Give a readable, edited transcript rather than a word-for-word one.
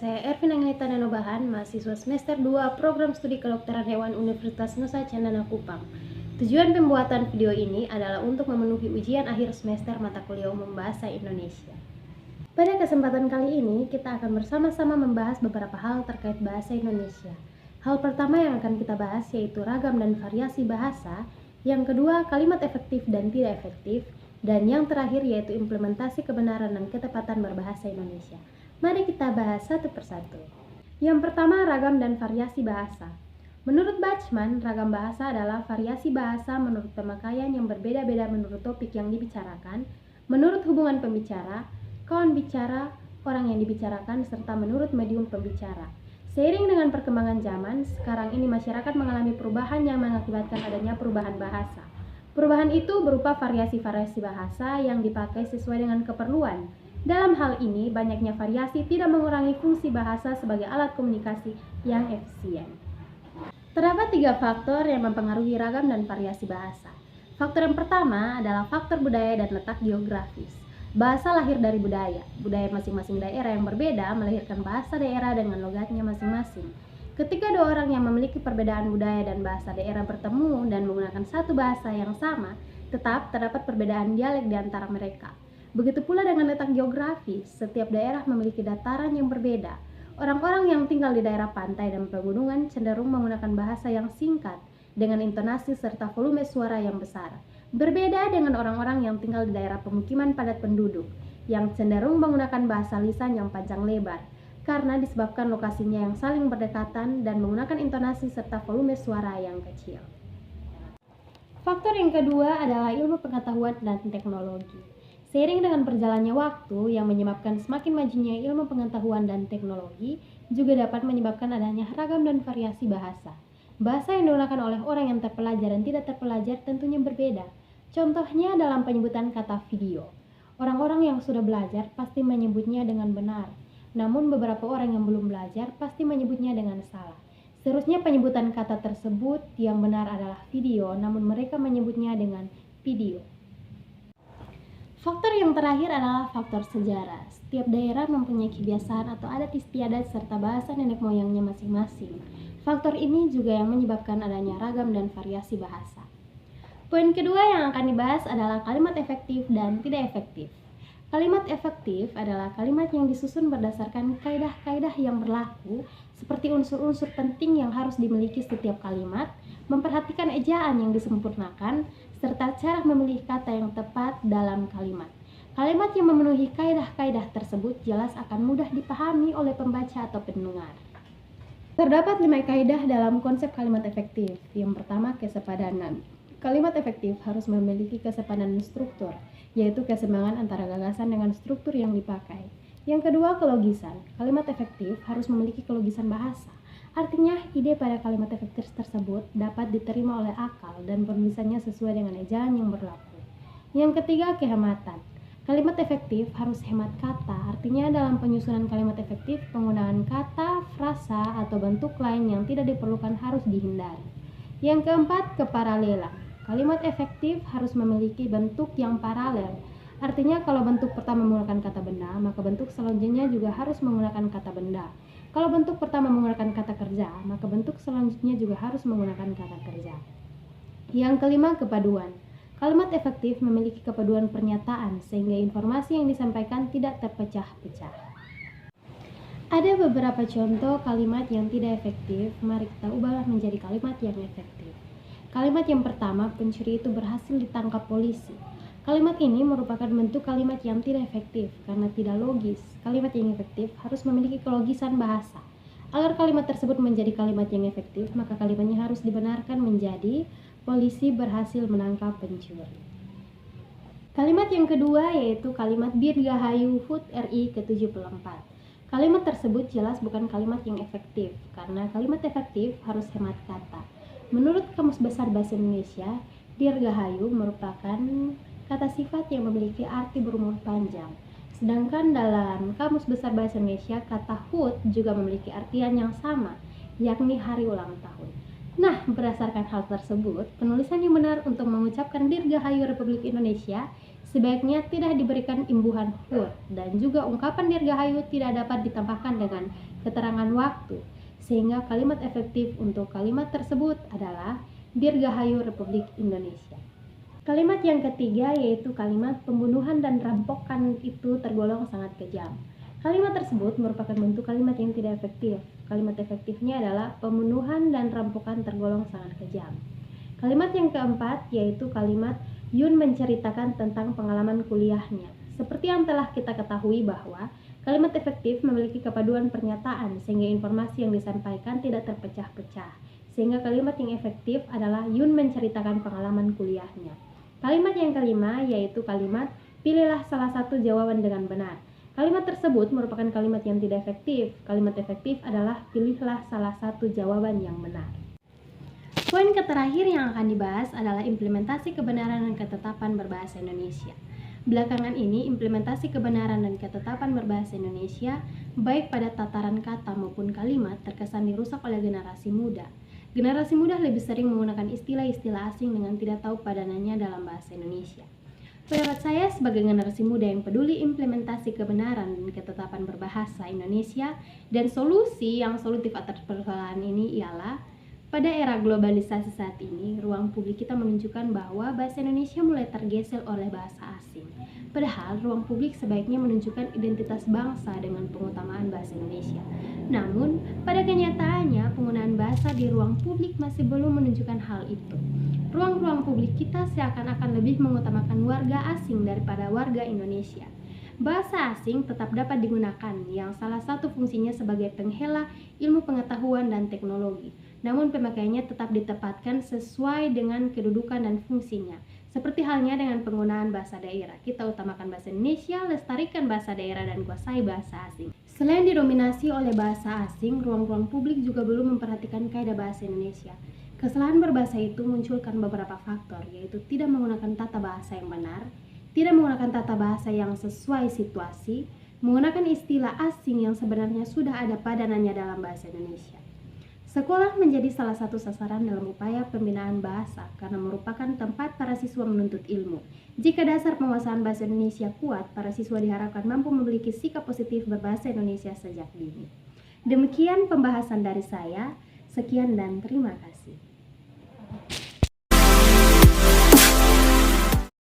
saya Ervin Angelita Danobahan, mahasiswa semester 2 Program Studi Kedokteran Hewan Universitas Nusa Cendana Kupang. Tujuan pembuatan video ini adalah untuk memenuhi ujian akhir semester mata kuliah umum Bahasa Indonesia. Pada kesempatan kali ini, kita akan bersama-sama membahas beberapa hal terkait Bahasa Indonesia. Hal pertama yang akan kita bahas yaitu ragam dan variasi bahasa, yang kedua kalimat efektif dan tidak efektif, dan yang terakhir yaitu implementasi kebenaran dan ketepatan berbahasa Indonesia. Mari kita bahas satu persatu. Yang pertama, ragam dan variasi bahasa. Menurut Bachman, ragam bahasa adalah variasi bahasa menurut pemakaian yang berbeda-beda menurut topik yang dibicarakan, menurut hubungan pembicara, kawan bicara, orang yang dibicarakan, serta menurut medium pembicara. Seiring dengan perkembangan zaman, sekarang ini masyarakat mengalami perubahan yang mengakibatkan adanya perubahan bahasa. Perubahan itu berupa variasi-variasi bahasa yang dipakai sesuai dengan keperluan. Dalam hal ini, banyaknya variasi tidak mengurangi fungsi bahasa sebagai alat komunikasi yang efisien. Terdapat 3 faktor yang mempengaruhi ragam dan variasi bahasa. Faktor yang pertama adalah faktor budaya dan letak geografis. Bahasa lahir dari budaya. Budaya masing-masing daerah yang berbeda melahirkan bahasa daerah dengan logatnya masing-masing. Ketika dua orang yang memiliki perbedaan budaya dan bahasa daerah bertemu dan menggunakan satu bahasa yang sama, tetap terdapat perbedaan dialek di antara mereka. Begitu pula dengan letak geografis, setiap daerah memiliki dataran yang berbeda. Orang-orang yang tinggal di daerah pantai dan pegunungan cenderung menggunakan bahasa yang singkat dengan intonasi serta volume suara yang besar. Berbeda dengan orang-orang yang tinggal di daerah pemukiman padat penduduk yang cenderung menggunakan bahasa lisan yang panjang lebar karena disebabkan lokasinya yang saling berdekatan dan menggunakan intonasi serta volume suara yang kecil. Faktor yang kedua adalah ilmu pengetahuan dan teknologi. Seiring dengan berjalannya waktu yang menyebabkan semakin majunya ilmu pengetahuan dan teknologi juga dapat menyebabkan adanya ragam dan variasi bahasa. Bahasa yang digunakan oleh orang yang terpelajar dan tidak terpelajar tentunya berbeda. Contohnya dalam penyebutan kata video. Orang-orang yang sudah belajar pasti menyebutnya dengan benar, namun beberapa orang yang belum belajar pasti menyebutnya dengan salah. Seharusnya penyebutan kata tersebut yang benar adalah video, namun mereka menyebutnya dengan video. Faktor yang terakhir adalah faktor sejarah. Setiap daerah mempunyai kebiasaan atau adat istiadat serta bahasa nenek moyangnya masing-masing. Faktor ini juga yang menyebabkan adanya ragam dan variasi bahasa. Poin kedua yang akan dibahas adalah kalimat efektif dan tidak efektif. Kalimat efektif adalah kalimat yang disusun berdasarkan kaidah-kaidah yang berlaku, seperti unsur-unsur penting yang harus dimiliki setiap kalimat, memperhatikan ejaan yang disempurnakan, serta cara memilih kata yang tepat dalam kalimat. Kalimat yang memenuhi kaidah-kaidah tersebut jelas akan mudah dipahami oleh pembaca atau pendengar. Terdapat 5 kaidah dalam konsep kalimat efektif. Yang pertama, kesepadanan. Kalimat efektif harus memiliki kesepadanan struktur, yaitu keseimbangan antara gagasan dengan struktur yang dipakai. Yang kedua, kelogisan. Kalimat efektif harus memiliki kelogisan bahasa. Artinya, ide pada kalimat efektif tersebut dapat diterima oleh akal dan penulisannya sesuai dengan ejaan yang berlaku. Yang ketiga, kehematan. Kalimat efektif harus hemat kata, artinya dalam penyusunan kalimat efektif, penggunaan kata, frasa, atau bentuk lain yang tidak diperlukan harus dihindari. Yang keempat, keparalelan. Kalimat efektif harus memiliki bentuk yang paralel. Artinya kalau bentuk pertama menggunakan kata benda, maka bentuk selanjutnya juga harus menggunakan kata benda. Kalau bentuk pertama menggunakan kata kerja, maka bentuk selanjutnya juga harus menggunakan kata kerja. Yang kelima, kepaduan. Kalimat efektif memiliki kepaduan pernyataan sehingga informasi yang disampaikan tidak terpecah-pecah. Ada beberapa contoh kalimat yang tidak efektif, mari kita ubah menjadi kalimat yang efektif. Kalimat yang pertama, pencuri itu berhasil ditangkap polisi. Kalimat ini merupakan bentuk kalimat yang tidak efektif karena tidak logis. Kalimat yang efektif harus memiliki kelogisan bahasa. Agar kalimat tersebut menjadi kalimat yang efektif, maka kalimatnya harus dibenarkan menjadi polisi berhasil menangkap pencuri. Kalimat yang kedua yaitu kalimat Dirgahayu HUT RI ke-74. Kalimat tersebut jelas bukan kalimat yang efektif karena kalimat efektif harus hemat kata. Menurut Kamus Besar Bahasa Indonesia, Dirgahayu merupakan kata sifat yang memiliki arti berumur panjang. Sedangkan dalam Kamus Besar Bahasa Indonesia, kata HUT juga memiliki artian yang sama, yakni hari ulang tahun. Nah, berdasarkan hal tersebut, penulisan yang benar untuk mengucapkan Dirgahayu Republik Indonesia Sebaiknya tidak diberikan imbuhan huruf dan juga ungkapan dirgahayu tidak dapat ditambahkan dengan keterangan waktu, sehingga kalimat efektif untuk kalimat tersebut adalah Dirgahayu Republik Indonesia. Kalimat yang ketiga yaitu kalimat pembunuhan dan rampokan itu tergolong sangat kejam. Kalimat tersebut merupakan bentuk kalimat yang tidak efektif. Kalimat efektifnya adalah pembunuhan dan rampokan tergolong sangat kejam. Kalimat yang keempat yaitu kalimat Yun menceritakan tentang pengalaman kuliahnya. Seperti yang telah kita ketahui bahwa kalimat efektif memiliki kepaduan pernyataan sehingga informasi yang disampaikan tidak terpecah-pecah. Sehingga kalimat yang efektif adalah Yun menceritakan pengalaman kuliahnya. Kalimat yang kelima yaitu kalimat pilihlah salah satu jawaban dengan benar. Kalimat tersebut merupakan kalimat yang tidak efektif. Kalimat efektif adalah pilihlah salah satu jawaban yang benar. Poin terakhir yang akan dibahas adalah implementasi kebenaran dan ketetapan berbahasa Indonesia. Belakangan ini, implementasi kebenaran dan ketetapan berbahasa Indonesia, baik pada tataran kata maupun kalimat, terkesan dirusak oleh generasi muda. Generasi muda lebih sering menggunakan istilah-istilah asing dengan tidak tahu padanannya dalam bahasa Indonesia. Pendapat saya sebagai generasi muda yang peduli implementasi kebenaran dan ketetapan berbahasa Indonesia dan solusi yang solutif atas persoalan ini ialah pada era globalisasi saat ini, ruang publik kita menunjukkan bahwa bahasa Indonesia mulai tergeser oleh bahasa asing. Padahal, ruang publik sebaiknya menunjukkan identitas bangsa dengan pengutamaan bahasa Indonesia. Namun, pada kenyataannya, penggunaan bahasa di ruang publik masih belum menunjukkan hal itu. Ruang-ruang publik kita seakan-akan lebih mengutamakan warga asing daripada warga Indonesia. Bahasa asing tetap dapat digunakan, yang salah satu fungsinya sebagai penghela ilmu pengetahuan dan teknologi. Namun pemakaiannya tetap ditempatkan sesuai dengan kedudukan dan fungsinya. Seperti halnya dengan penggunaan bahasa daerah, kita utamakan bahasa Indonesia, lestarikan bahasa daerah dan kuasai bahasa asing. Selain didominasi oleh bahasa asing, ruang-ruang publik juga belum memperhatikan kaidah bahasa Indonesia. Kesalahan berbahasa itu munculkan beberapa faktor, yaitu tidak menggunakan tata bahasa yang benar, tidak menggunakan tata bahasa yang sesuai situasi, menggunakan istilah asing yang sebenarnya sudah ada padanannya dalam bahasa Indonesia. Sekolah menjadi salah satu sasaran dalam upaya pembinaan bahasa karena merupakan tempat para siswa menuntut ilmu. Jika dasar penguasaan bahasa Indonesia kuat, para siswa diharapkan mampu memiliki sikap positif berbahasa Indonesia sejak dini. Demikian pembahasan dari saya. Sekian dan terima kasih.